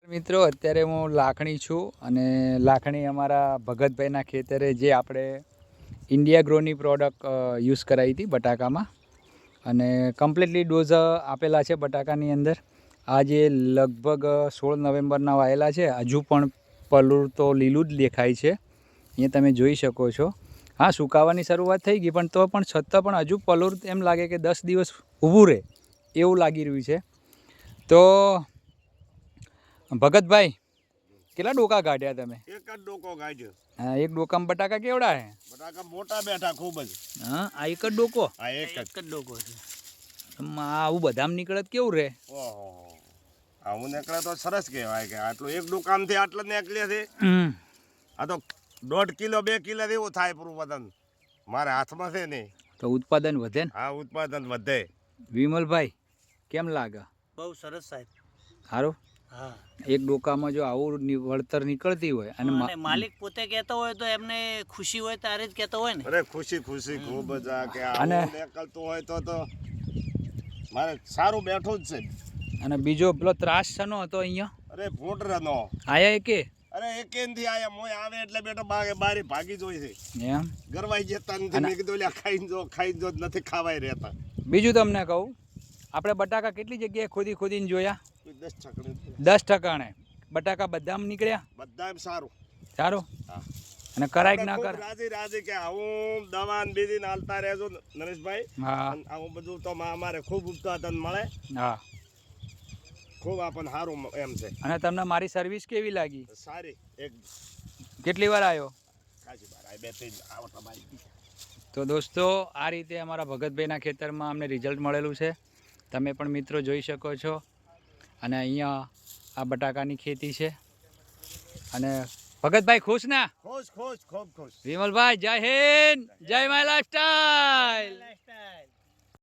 મિત્રો અત્યારે હું લાખણી છું અને લાખણી અમારા ભગતભાઈના ખેતરે જે આપણે ઇન્ડિયા ગ્રોની પ્રોડક્ટ યુઝ કરાવી હતી બટાકામાં અને કમ્પ્લીટલી ડોઝ આપેલા છે બટાકાની અંદર. આ જે લગભગ 16 નવેમ્બરના વાયેલા છે, હજુ પણ પલુર તો લીલું જ દેખાય છે, અહીંયા તમે જોઈ શકો છો. હા, સુકાવાની શરૂઆત થઈ ગઈ પણ તો પણ છતાં પણ હજુ પલુર એમ લાગે કે 10 દિવસ ઊભું રહે એવું લાગી રહ્યું છે. તો ભગતભાઈ, કેટલા ડોકા કાઢ્યા તમે? એક જ ડોકો કાઢ્યો. હા, એક ડોકામાં બટાકા કેવડા છે? બટાકા મોટા બેઠા ખૂબ જ. હા, આ એક જ ડોકો? આ એક જ ડોકો છે. આવું બધામાં નીકળે કેવું રહે? ઓહો, આવું નીકળે તો સરસ કહેવાય કે આટલું એક ડોકામથી આટલા નીકળ્યા છે. આ તો 1.5 કિલો 2 કિલો એવું થાય પૂરું વતન મારે હાથમાં છે નહીં. તો ઉત્પાદન વધે ને? હા, ઉત્પાદન વધે. વિમલભાઈ, કેમ લાગે? બહુ સરસ સાહેબ. સારું. હા, એક ડોકામાં જો આવું વળતર નીકળતી હોય અને માલિક પોતે કહેતો હોય તો એમને ખુશી હોય ત્યારે જ કહેતો હોય ને. અરે ખુશી ખૂબ જ આ કે આવું નીકળતું હોય તો મારે સારું બેઠું જ છે. અને બીજો પેલો ત્રાસ શેનો હતો અહીંયા? અરે ભૂંડરાનો આયા કે? અરે એકેનથી આયા મોય આવે એટલે બેટો બારી ભાગી જોઈ છે. એમ ગરવાઈ જતા નથી. મેં કીધું લ્યા ખાઈ જો નથી ખાવાય રહેતા. બીજું તમને કહું, આપણે બટાકા કેટલી જગ્યાએ ખોદીને જોયા? 10 ઠકાણે બટાકા બધામાં નીકળ્યા? બધામ સારું. સારું. અને કરાય ના કર રાજી કે આવું દવા ને બીજી ને હાલતા રહેજો નરેશભાઈ. હા, આવું બધું તો અમારે ખૂબ ઉત્પાદન મળે. હા, ખૂબ આપણને સારું એમ છે. અને તમને મારી સર્વિસ કેવી લાગી? સારી. એક કેટલી વાર આવ્યો? ખાસી વાર આવી, 2-3 આવતા મારી. તો દોસ્તો, આ રીતે અમારા ભગતભાઈના ખેતરમાં અમને રિઝલ્ટ મળેલું છે. તમે પણ મિત્રો જોઈ શકો છો. અને અહીંયા આ બટાકાની ખેતી છે. અને ભગતભાઈ ખુશ ને? ખુશ, ખૂબ ખુશ. વિમલભાઈ, જય હિન્દ, જય માય લાઈફસ્ટાઈલ.